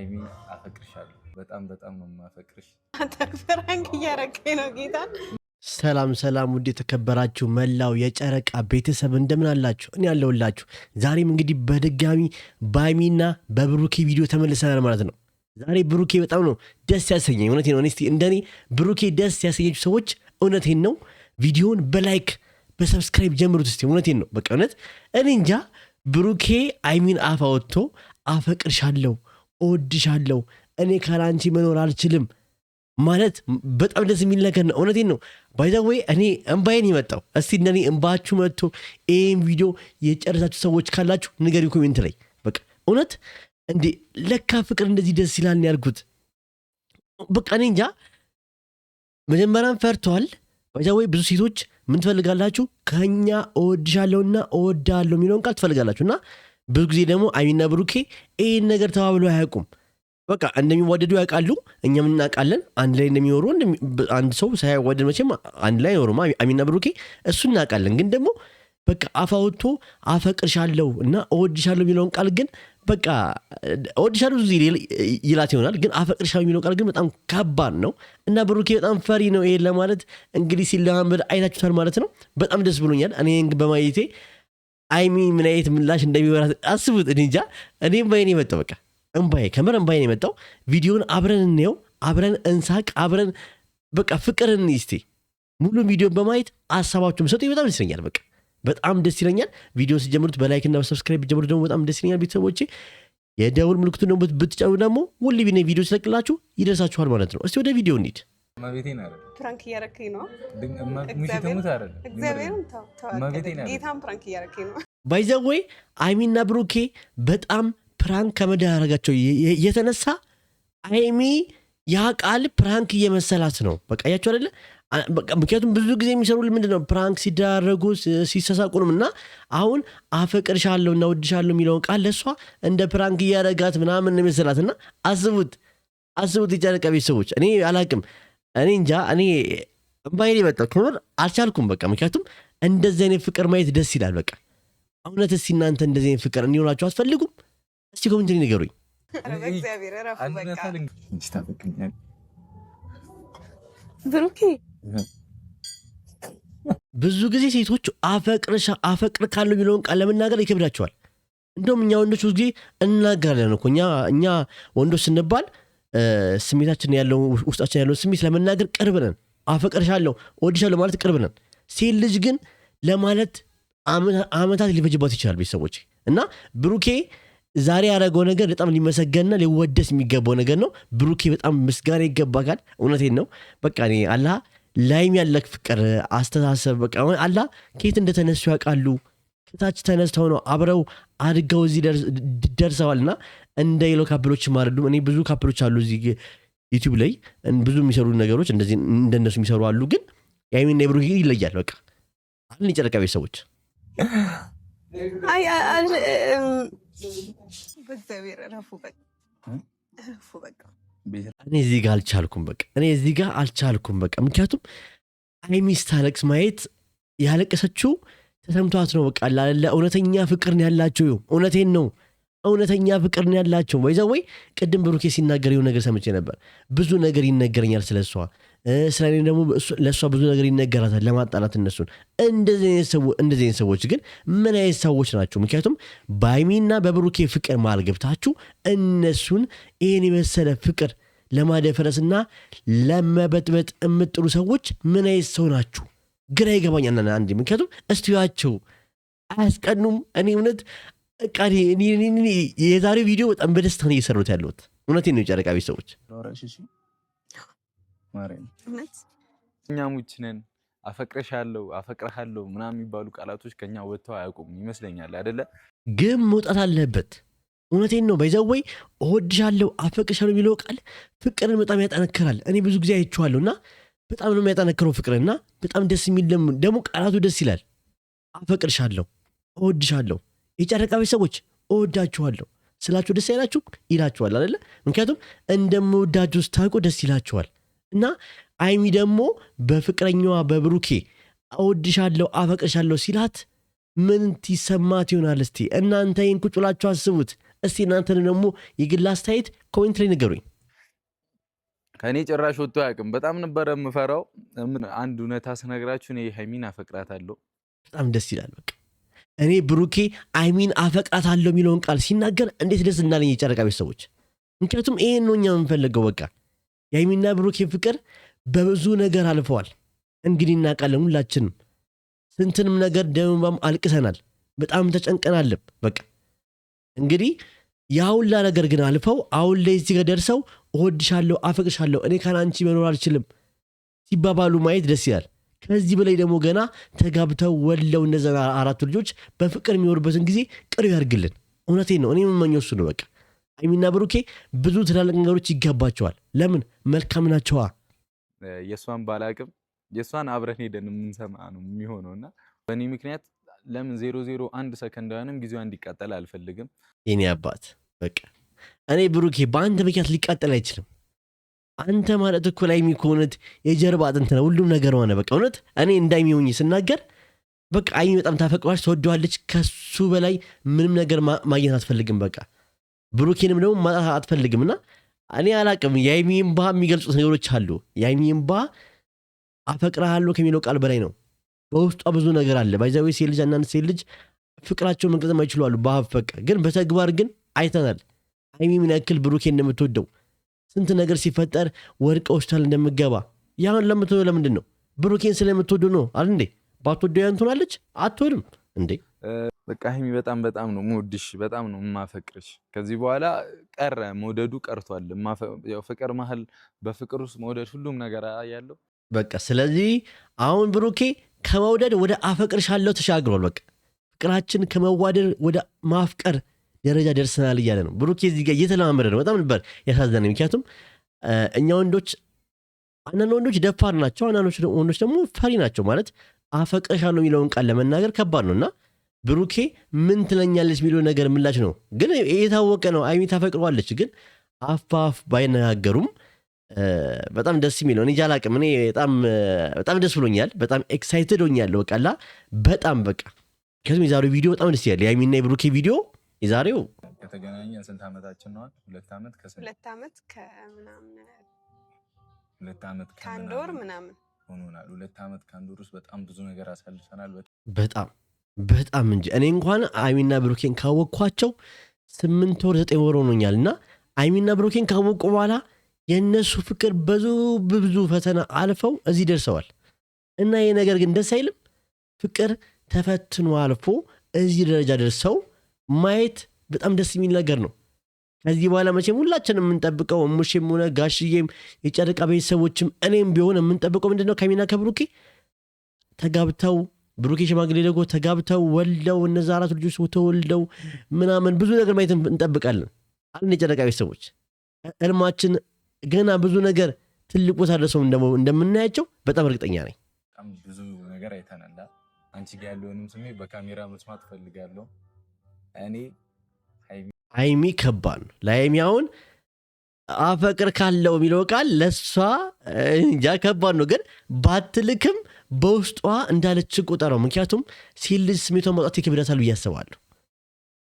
ሀይሚ አፈቅርሻለሁ። በጣም በጣም ነው የማፈቅርሽ። ተፈራንክ እያረከኝ ነው ጌታ። ሰላም ሰላም፣ ውድ የተከበራችሁ መላው የጨረቃ ቤተሰብ እንደምን አላችሁ? እኔ ያለሁላችሁ። ዛሬም እንግዲህ በድጋሚ በሀይሚና በብሩኬ ቪዲዮ ተመልሰናል ማለት ነው። ዛሬ ብሩኬ በጣም ነው ደስ ያሰኘኝ። እውነቴን ነው። እስቲ እንደኔ ብሩኬ ደስ ያሰኘችሁ ሰዎች እውነቴን ነው ቪዲዮውን በላይክ በሰብስክራይብ ጀምሩት እስቲ። እውነቴን ነው። በቃ እውነት እኔ እንጃ ብሩኬ ሀይሚን አፍ አወጥቶ አፈቅርሻለሁ፣ እወድሻለሁ፣ እኔ ካላንቺ መኖር አልችልም ማለት በጣም ደስ የሚል ነገር ነው። እውነቴን ነው። ባይ ዘ ዌይ እኔ እምባዬን የመጣው እስቲ እንደኔ እምባችሁ መጥቶ ይህን ቪዲዮ የጨረሳችሁ ሰዎች ካላችሁ ንገሪ ኮሜንት ላይ። በቃ እውነት እንዴ ለካ ፍቅር እንደዚህ ደስ ይላል ያልኩት። በቃ እኔ እንጃ መጀመሪያም ፈርተዋል። ባይ ዘ ዌይ ብዙ ሴቶች ምን ትፈልጋላችሁ? ከኛ እወድሻለሁና እወዳለሁ የሚለውን ቃል ትፈልጋላችሁ። እና ብዙ ጊዜ ደግሞ ሀይሚና ብሩኬ ይህን ነገር ተባብሎ አያውቁም። በቃ እንደሚዋደዱ ያውቃሉ፣ እኛም እናውቃለን። አንድ ላይ እንደሚኖሩ አንድ ሰው ሳይዋደድ መቼም አንድ ላይ አይኖሩም ሀይሚና ብሩኬ፣ እሱ እናውቃለን። ግን ደግሞ በቃ አፍ አውጥቶ አፈቅርሻለሁ እና እወድሻለሁ የሚለውን ቃል ግን በቃ እወድሻለሁ ብዙ ይላት ይሆናል፣ ግን አፈቅርሻለሁ የሚለው ቃል ግን በጣም ከባድ ነው። እና ብሩኬ በጣም ፈሪ ነው። ይሄን ለማለት እንግዲህ ሲለማመድ አይታችሁታል ማለት ነው። በጣም ደስ ብሎኛል እኔ በማየቴ። ሀይሚ ምን አይነት ምላሽ እንደሚወራት አስቡት። እኔ እንጃ። እኔም ባይኔ መጣው በቃ እምባዬ ከምር እምባዬ የመጣው። ቪዲዮን አብረን እንየው፣ አብረን እንሳቅ፣ አብረን በቃ ፍቅርን እስቲ ሙሉ ቪዲዮን በማየት ሀሳባችሁ ሰጡ። በጣም ደስ ይለኛል። በቃ በጣም ደስ ይለኛል። ቪዲዮ ሲጀምሩት በላይክ እና በሰብስክራይብ ጀምሩት ደግሞ በጣም ደስ ይለኛል። ቤተሰቦቼ የደውል ምልክቱን ደግሞ ብትጫኑ ደግሞ ሁሌ ቪዲዮ ሲለቅላችሁ ይደርሳችኋል ማለት ነው። እስቲ ወደ ቪዲዮ እንሂድ። ፕራንክ እያረከኝ ነው። ጌታም ፕራንክ እያረከኝ ነው። ባይ ዘ ዌይ ሀይሚና ብሩኬ በጣም ፕራንክ ከመደራረጋቸው የተነሳ ሀይሚ ያ ቃል ፕራንክ እየመሰላት ነው። በቃ ያቸው አይደለ? ምክንያቱም ብዙ ጊዜ የሚሰሩ ምንድን ነው ፕራንክ ሲደራረጉ ሲሰሳቁንም እና አሁን አፈቅርሻለሁ እና እወድሻለሁ የሚለውን ቃል ለእሷ እንደ ፕራንክ እያረጋት ምናምን መሰላት። እና አስቡት የጨረቃ ቤተሰቦች። እኔ አላቅም፣ እኔ እንጃ። እኔ እምባዬ የመጣው ክምር አልቻልኩም። በቃ ምክንያቱም እንደዚህ አይነት ፍቅር ማየት ደስ ይላል። በቃ እውነት እስቲ እናንተ እንደዚህ አይነት ፍቅር እንዲሆናችሁ አትፈልጉም? እስቲ ኮሜንት ላይ ንገሩኝ። ብሩኬ ብዙ ጊዜ ሴቶች አፈቅር ካለው የሚለውን ቃል ለመናገር ይከብዳቸዋል። እንደውም እኛ ወንዶች ብዙ ጊዜ እናገራለን እኮ እኛ ወንዶች ስንባል ስሜታችን ያለው ውስጣችን ያለውን ስሜት ለመናገር ቅርብ ነን። አፈቅርሻለሁ እወድሻለሁ ማለት ቅርብ ነን። ሴት ልጅ ግን ለማለት አመታት ሊፈጅባት ይችላል ቤተሰቦች። እና ብሩኬ ዛሬ ያደረገው ነገር በጣም ሊመሰገንና ሊወደስ የሚገባው ነገር ነው። ብሩኬ በጣም ምስጋና ይገባካል። እውነቴን ነው። በቃ እኔ አላህ ላይም ያለክ ፍቅር አስተሳሰብ በቃ አላህ ከየት እንደተነሱ ያውቃሉ። ከታች ተነስተው ነው አብረው አድገው እዚህ ደርሰዋልና እንደ ሌሎ ካፕሎችም አይደሉም። እኔ ብዙ ካፕሎች አሉ እዚህ ዩቲዩብ ላይ ብዙ የሚሰሩ ነገሮች እንደዚህ እንደነሱ የሚሰሩ አሉ። ግን የሀይሚና የብሩኬ ይለያል። በቃ አሁን የጨረቃ ቤተሰቦች እኔ እዚህ ጋር አልቻልኩም። በቃ ምክንያቱም ሀይሚ ስታለቅስ ማየት ያለቀሰችው ተሰምቷት ነው። በቃ እውነተኛ ፍቅር ነው ያላቸው። እውነቴን ነው፣ እውነተኛ ፍቅር ነው ያላቸው። ወይዛ ወይ ቅድም ብሩኬ ሲናገር የሆነ ነገር ሰምቼ ነበር። ብዙ ነገር ይነገረኛል ስለሷ፣ ስለ እኔ ደግሞ ለእሷ ብዙ ነገር ይነገራታል ለማጣላት እነሱን። እንደዚህ አይነት ሰዎች ግን ምን አይነት ሰዎች ናቸው? ምክንያቱም በሀይሚና በብሩኬ ፍቅር መሃል ገብታችሁ እነሱን ይህን የመሰለ ፍቅር ለማደፈረስና ለመበጥበጥ የምጥሩ ሰዎች ምን አይነት ሰው ናችሁ? ግራ ይገባኛል አንዴ። ምክንያቱም እስቲያቸው አያስቀኑም። እኔ እውነት የዛሬው ቪዲዮ በጣም በደስታ ነው እየሰሩት ያለሁት። እውነቴን ነው የጨረቃ ቤተሰቦች። እኛሙች ነን አፈቅረሻለሁ አፈቅረሃለሁ ምናምን የሚባሉ ቃላቶች ከኛ ወጥተው አያውቁም ይመስለኛል አይደለ? ግን መውጣት አለበት። እውነቴን ነው። ባይዘወይ እወድሻለሁ አፈቅርሻለሁ የሚለው ቃል ፍቅርን በጣም ያጠነክራል። እኔ ብዙ ጊዜ አይቼዋለሁ እና በጣም ነው የሚያጠነክረው ፍቅርና በጣም ደስ የሚል ደግሞ ቃላቱ ደስ ይላል። አፈቅርሻለሁ እወድሻለሁ። የጨረቃ ቤተሰቦች እወዳችኋለሁ ስላችሁ ደስ አይላችሁ? ይላችኋል አይደለ? ምክንያቱም እንደምወዳችሁ ስታውቁ ደስ ይላችኋል። እና ሀይሚ ደግሞ በፍቅረኛዋ በብሩኬ እወድሻለሁ አፈቅርሻለሁ ሲላት ምን ትሰማት ይሆናል? እስቲ እናንተ ይህን ቁጭ ብላችሁ አስቡት። እስቲ እናንተን ደግሞ የግል አስተያየት ኮሜንት ላይ ንገሩኝ። ከኔ ጭራሽ ወጥቶ አያውቅም። በጣም ነበረ የምፈራው። አንድ እውነታ ስነግራችሁ እኔ ሀይሚን አፈቅራታለሁ። በጣም ደስ ይላል። በቃ እኔ ብሩኬ ሀይሚን አፈቅራታለሁ የሚለውን ቃል ሲናገር እንዴት ደስ እንዳለኝ የጨረቃ ቤተሰቦች። ምክንያቱም ይሄን ነው እኛ የምንፈልገው። በቃ የሀይሚና ብሩኬ ፍቅር በብዙ ነገር አልፈዋል። እንግዲህ እናውቃለን ሁላችንም ስንትንም ነገር ደምባም አልቅሰናል፣ በጣም ተጨንቀናልም። በቃ እንግዲህ ያሁላ ነገር ግን አልፈው አሁን ላይ እዚህ ጋር ደርሰው እወድሻለሁ፣ አፈቅርሻለሁ፣ እኔ ካላንቺ መኖር አልችልም ሲባባሉ ማየት ደስ ይላል። ከዚህ በላይ ደግሞ ገና ተጋብተው ወለው እነዛ 4 ልጆች በፍቅር የሚኖሩበትን ጊዜ ቅርብ ያርግልን። እውነቴን ነው፣ እኔ የምመኘው እሱ ነው። በቃ ሀይሚና ብሩኬ ብዙ ትላልቅ ነገሮች ይገባቸዋል። ለምን? መልካም ናቸዋ። የእሷን ባላቅም የእሷን አብረን ሄደን የምንሰማ ነው የሚሆነውና በእኔ ምክንያት ለምን 001 ሰከንድ ጊዜዋ እንዲቃጠል አልፈልግም። የኔ አባት በቃ እኔ ብሩኬ በአንተ ምክንያት ሊቃጠል አይችልም። አንተ ማለት እኮ ላይ የሚኮነት የጀርባ አጥንት ነው፣ ሁሉም ነገር ሆነ። በቃ እውነት እኔ እንዳይሚሆኝ ስናገር በቃ ሀይሚ በጣም ታፈቅሯች፣ ተወደዋለች። ከሱ በላይ ምንም ነገር ማግኘት አትፈልግም። በቃ ብሩኬንም ደግሞ ማጣት አትፈልግም። እና እኔ አላቅም፣ የሀይሚ እምባ የሚገልጹት ነገሮች አሉ። የሀይሚ እምባ አፈቅርሃለሁ ከሚለው ቃል በላይ ነው። በውስጧ ብዙ ነገር አለ። ባይዛዌ ሴት ልጅ አንዳንድ ሴት ልጅ ፍቅራቸውን መግለጽ ማይችሉ አሉ በአፍ በቃ። ግን በተግባር ግን አይተናል ሀይሚ ምን ያክል ብሩኬ እንደምትወደው፣ ስንት ነገር ሲፈጠር ወድቀ ሆስፒታል እንደምገባ። ያሁን ለምትወደው ለምንድን ነው? ብሩኬን ስለምትወደው ነው አይደል እንዴ? ባትወደው ያን ትሆናለች? አትወድም እንዴ? በቃ ሀይሚ በጣም ነው የምወድሽ፣ በጣም ነው የማፈቅርሽ። ከዚህ በኋላ ቀረ መውደዱ ቀርቷል። ያው ፍቅር መሀል በፍቅር ውስጥ መውደድ ሁሉም ነገር ያለው በቃ። ስለዚህ አሁን ብሩኬ ከመውደድ ወደ አፈቅርሻለሁ ተሻግሯል። በቃ ፍቅራችን ከመዋደድ ወደ ማፍቀር ደረጃ ደርሰናል እያለ ነው ብሩኬ። እዚህ ጋር እየተለማመደ ነው። በጣም ነበር ያሳዘነኝ። ምክንያቱም እኛ ወንዶች አንዳንድ ወንዶች ደፋር ናቸው፣ አንዳንዶች ወንዶች ደግሞ ፈሪ ናቸው። ማለት አፈቅርሻለሁ የሚለውን ቃል ለመናገር ከባድ ነው እና ብሩኬ ምን ትለኛለች የሚለው ነገር ምላሽ ነው። ግን የታወቀ ነው ሀይሚ ታፈቅረዋለች። ግን አፋፍ ባይነጋገሩም በጣም ደስ የሚለው እኔ አላቅም። እኔ በጣም ደስ ብሎኛል። በጣም ኤክሳይትድ ሆኛለሁ። በቃላ በጣም በቃ ከዚህም የዛሬው ቪዲዮ በጣም ደስ ይላል። የሀይሚና የብሩኬ ቪዲዮ የዛሬው ከተገናኘን ስንት ዓመታችን ነው? 2 ዓመት ከአንድ ወር ምናምን ሆኖናል። 2 ዓመት ከአንድ ወር ውስጥ በጣም ብዙ ነገር አሳልፈናል። በጣም እንጂ እኔ እንኳን ሀይሚና ብሩኬን ካወቅኳቸው 8 ወር 9 ወር ሆኖኛል እና ሀይሚና ብሩኬን ካወቁ በኋላ የእነሱ ፍቅር ብዙ ፈተና አልፈው እዚህ ደርሰዋል እና ይህ ነገር ግን ደስ አይልም? ፍቅር ተፈትኖ አልፎ እዚህ ደረጃ ደርሰው ማየት በጣም ደስ የሚል ነገር ነው። ከዚህ በኋላ መቼም ሁላችንም የምንጠብቀው ሙሽም ሆነ ጋሽዬም የጨረቃ ቤተሰቦችም እኔም ቢሆን የምንጠብቀው ምንድነው? ከሀይሚና ከብሩኬ ተጋብተው ብሩኬ ሽማግሌ ደግሞ ተጋብተው ወልደው እነዛ 4 ልጆች ተወልደው ምናምን ብዙ ነገር ማየት እንጠብቃለን። አለን የጨረቃ ቤተሰቦች እልማችን ገና ብዙ ነገር ትልቅ ቦታ ደርሰው እንደምናያቸው በጣም እርግጠኛ ነኝ። በጣም ብዙ ነገር አይተናል። አንቺ ጋር ያለውንም ስሜት በካሜራ መስማት ፈልጋለሁ። እኔ ሀይሚ ከባድ ነው ለሀይሚ። አሁን አፈቅር ካለው የሚለው ቃል ለእሷ እንጃ ከባድ ነው። ግን ባትልክም በውስጧ እንዳለች ቁጠረው። ምክንያቱም ሴት ልጅ ስሜቷን ማውጣት ይከብዳታል ብዬ አስባለሁ።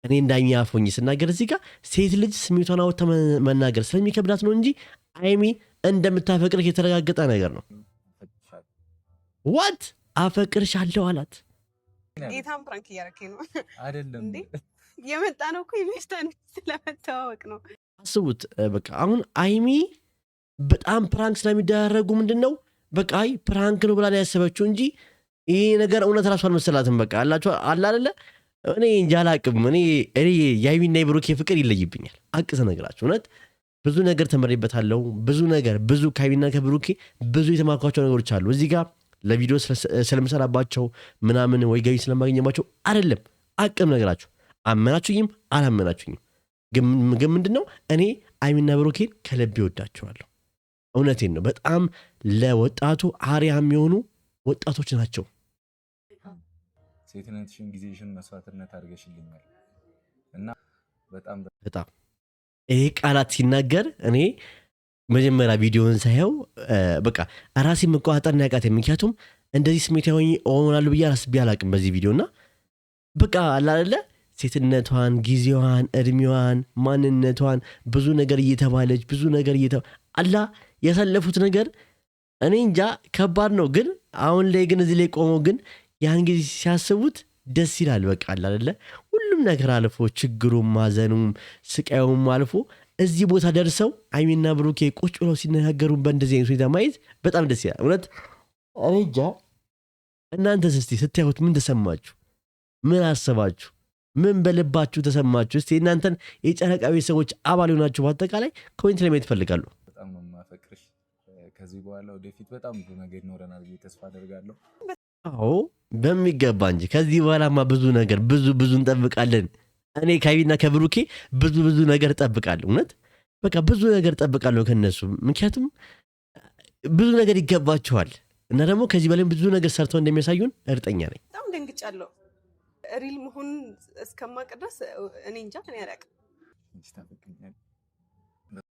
እኔ እንዳሚያፎኝ ስናገር እዚህ ጋር ሴት ልጅ ስሜቷን አውጥታ መናገር ስለሚከብዳት ነው እንጂ ሀይሚ እንደምታፈቅር የተረጋገጠ ነገር ነው። ዋት አፈቅርሻለሁ አላት። ጌታም ፕራንክ እያደረከኝ ነው አይደለም እንዴ? የመጣ ነው እኮ ኢንቨስተር ስለመተዋወቅ ነው። አስቡት በቃ አሁን ሀይሚ በጣም ፕራንክ ስለሚደረጉ ምንድን ነው በቃ ፕራንክ ነው ብላ ያሰበችው እንጂ ይሄ ነገር እውነት ራሱ አልመሰላትም። በቃ አላችሁ አላለ እኔ እንጃ አላቅም። እኔ የሀይሚና የብሩኬ ፍቅር ይለይብኛል። አቅስ ነገራችሁ እውነት ብዙ ነገር ተመሬበታለሁ። ብዙ ከሀይሚና ከብሩኬ ብዙ የተማርኳቸው ነገሮች አሉ። እዚህ ጋር ለቪዲዮ ስለምሰራባቸው ምናምን ወይ ገቢ ስለማገኘባቸው አይደለም። አቅም ነገራችሁ አመናችሁኝም አላመናችሁኝም ግን ምንድን ነው እኔ ሀይሚና ብሩኬን ከልቤ ወዳቸዋለሁ። እውነቴን ነው። በጣም ለወጣቱ አሪያ የሚሆኑ ወጣቶች ናቸው። ሴትነትሽን ጊዜሽን መስዋዕትነት አድርገሽልኛል እና በጣም ይሄ ቃላት ሲናገር እኔ መጀመሪያ ቪዲዮን ሳየው በቃ ራሴ መቆጣጠር ያቃተኝ። ምክንያቱም እንደዚህ ስሜታዊ ሆናለሁ ብዬ አላስቤ አላቅም በዚህ ቪዲዮ እና በቃ አላለ ሴትነቷን፣ ጊዜዋን፣ እድሜዋን፣ ማንነቷን ብዙ ነገር እየተባለች ብዙ ነገር አላ ያሳለፉት ነገር እኔ እንጃ ከባድ ነው። ግን አሁን ላይ ግን እዚህ ላይ ቆመው ግን ያን ጊዜ ሲያስቡት ደስ ይላል። በቃ አይደለ ሁሉም ነገር አልፎ ችግሩም ማዘኑም ስቃዩም አልፎ እዚህ ቦታ ደርሰው ሀይሚና ብሩኬ ቁጭ ብለው ሲነጋገሩ በእንደዚህ አይነት ሁኔታ ማየት በጣም ደስ ይላል። እውነት እኔ እንጃ። እናንተስ እስቲ ስታዩት ምን ተሰማችሁ? ምን አሰባችሁ? ምን በልባችሁ ተሰማችሁ? እስቲ እናንተን የጨረቃ ቤተሰቦች አባል ሆናችሁ በአጠቃላይ ኮሜንት ላይ ማየት ይፈልጋሉ። በጣም ነው የማፈቅርሽ። ከዚህ በኋላ ወደፊት በጣም ብዙ ነገር ይኖረናል ብዬ ተስፋ አደርጋለሁ። አዎ በሚገባ እንጂ ከዚህ በኋላማ ብዙ ነገር ብዙ እንጠብቃለን። እኔ ከሀይሚና ከብሩኬ ብዙ ነገር እጠብቃለሁ። እውነት በቃ ብዙ ነገር እጠብቃለሁ ከነሱ። ምክንያቱም ብዙ ነገር ይገባቸዋል እና ደግሞ ከዚህ በላይ ብዙ ነገር ሰርተው እንደሚያሳዩን እርግጠኛ ነኝ። በጣም ደንግጫለሁ። ሪል መሆን እስከማውቅ ድረስ እኔ እንጃ እኔ አላውቅም።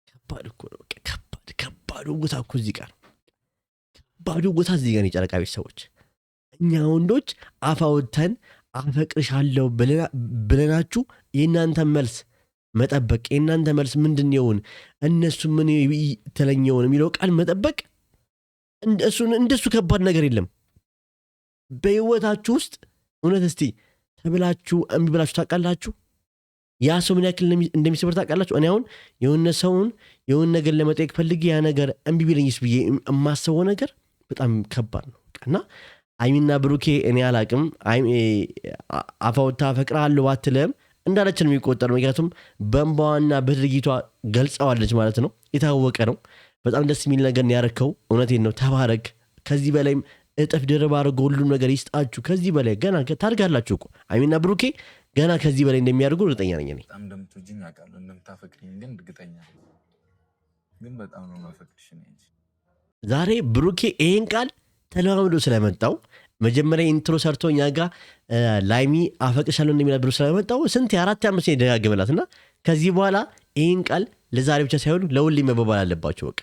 ከባድ እኮ ነው። ከባዱ ቦታ እኮ እዚህ ጋር ከባዱ ቦታ እዚህ ጋር የጨረቃ ቤተሰቦች እኛ ወንዶች አፋውተን አፈቅርሻለሁ ብለናችሁ የእናንተ መልስ መጠበቅ የእናንተ መልስ ምንድን ይሆን እነሱ ምን ተለኘውን የሚለው ቃል መጠበቅ እንደሱ ከባድ ነገር የለም በህይወታችሁ ውስጥ። እውነት እስቲ ተብላችሁ እምቢ ብላችሁ ታውቃላችሁ? ያ ሰው ምን ያክል እንደሚሰብር ታውቃላችሁ? እኔ አሁን የሆነ ሰውን የሆነ ነገር ለመጠየቅ ፈልጌ ያ ነገር እምቢ ቢለኝስ ብዬ የማስበው ነገር በጣም ከባድ ነው እና ሀይሚና ብሩኬ እኔ አላቅም አፋውታ አፈቅርሃለሁ ባትልም እንዳለች ነው የሚቆጠር። ምክንያቱም በእንባዋና በድርጊቷ ገልጸዋለች ማለት ነው። የታወቀ ነው። በጣም ደስ የሚል ነገር ያረከው። እውነቴን ነው። ተባረክ። ከዚህ በላይም እጥፍ ድርብ አድርጎ ሁሉም ነገር ይስጣችሁ። ከዚህ በላይ ገና ታድጋላችሁ እኮ ሀይሚና ብሩኬ ገና ከዚህ በላይ እንደሚያደርጉ እርግጠኛ ነኝ። በጣም እንደምትወጂኝ አውቃለሁ፣ እንደምታፈቅሪኝ ግን እርግጠኛ ነኝ። ግን በጣም ነው የማፈቅርሽ። ዛሬ ብሩኬ ይሄን ቃል ተለማምዶ ስለመጣው መጀመሪያ ኢንትሮ ሰርቶ እኛ ጋር ላይሚ አፈቅርሻለሁ እንደሚላት ብሎ ስለመጣው ስንት 4-5 ደጋግመላት እና ከዚህ በኋላ ይህን ቃል ለዛሬ ብቻ ሳይሆን ለሁሌ መባባል አለባቸው። በቃ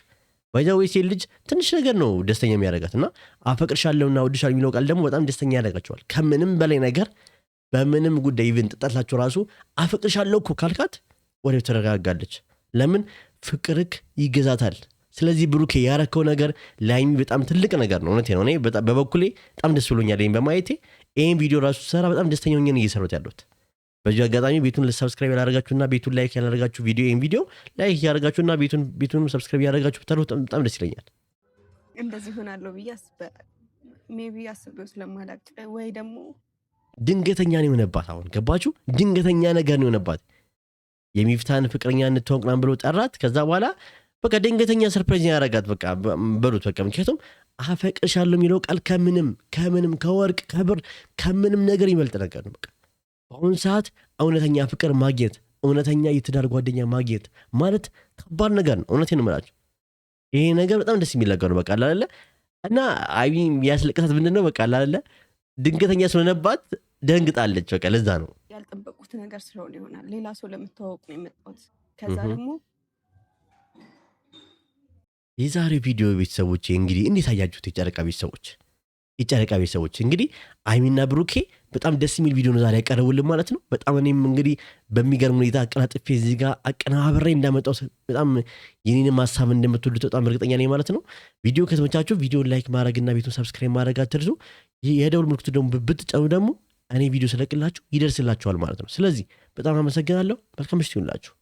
ባይዛው ሴት ልጅ ትንሽ ነገር ነው ደስተኛ የሚያደርጋት እና አፈቅርሻለሁና ወድሻለሁ የሚለው ቃል ደግሞ በጣም ደስተኛ ያደርጋቸዋል። ከምንም በላይ ነገር በምንም ጉዳይ ኢቭን ጥጣላቸው ራሱ አፈቅርሻለሁ እኮ ካልካት ወዲያው ተረጋጋለች። ለምን ፍቅርክ ይገዛታል። ስለዚህ ብሩኬ ያረከው ነገር ላይሚ በጣም ትልቅ ነገር ነው። እውነቴ ነው። እኔ በበኩሌ በጣም ደስ ብሎኛል በማየቴ። ይህን ቪዲዮ ራሱ ሰራ በጣም ደስተኛ ሆኜ ነው እየሰሩት ያሉት። በዚህ አጋጣሚ ቤቱን ሰብስክራይብ ያላደረጋችሁና ቤቱን ላይክ ያላደረጋችሁ ይህን ቪዲዮ ላይክ ያደረጋችሁና ቤቱን ሰብስክራይብ ያደረጋችሁ ብታሉ በጣም ደስ ይለኛል። እንደዚህ ሆናለሁ ብዬ ሜቢ አስቤው ስለማላቅ ወይ ደግሞ ድንገተኛ ነው የሆነባት። አሁን ገባችሁ? ድንገተኛ ነገር ነው የሆነባት። የሚፍታን ፍቅረኛ እንተዋወቅናም ብሎ ጠራት። ከዛ በኋላ በቃ ድንገተኛ ሰርፕራይዝ ያደረጋት በቃ በሩት በቃ። ምክንያቱም አፈቅርሻለሁ የሚለው ቃል ከምንም ከወርቅ ከብር ከምንም ነገር ይበልጥ ነገር ነው። በቃ በአሁኑ ሰዓት እውነተኛ ፍቅር ማግኘት፣ እውነተኛ የትዳር ጓደኛ ማግኘት ማለት ከባድ ነገር ነው። እውነቴን ነው የምላችሁ። ይሄ ነገር በጣም ደስ የሚል ነገር ነው። በቃ አላለ እና አይ ያስለቀሳት ምንድን ነው በቃ አላለ ድንገተኛ ስለሆነባት ደንግጣለች። በቃ ለዛ ነው ያልጠበቁት ነገር ስለሆነ ይሆናል። ሌላ ሰው ለምታወቅ ነው የመጣሁት። ከዛ ደግሞ የዛሬው ቪዲዮ ቤተሰቦች እንግዲህ እንዴት አያችሁት? የጨረቃ ቤተሰቦች እንግዲህ ሀይሚና ብሩኬ በጣም ደስ የሚል ቪዲዮ ነው ዛሬ ያቀረቡልን ማለት ነው። በጣም እኔም እንግዲህ በሚገርም ሁኔታ አቀላጥፌ እዚህ ጋር አቀናብሬ እንዳመጣው በጣም የኔንም ሀሳብ እንደምትወዱት በጣም እርግጠኛ ነኝ ማለት ነው። ቪዲዮ ከተመቻችሁ ቪዲዮን ላይክ ማድረግና ቤቱን ሰብስክራይብ ማድረግ አትርሱ። የደውል ምልክቱ ደግሞ ብትጫኑ ደግሞ እኔ ቪዲዮ ስለቅላችሁ ይደርስላችኋል ማለት ነው። ስለዚህ በጣም አመሰግናለሁ። መልካም ምሽት ይሁንላችሁ።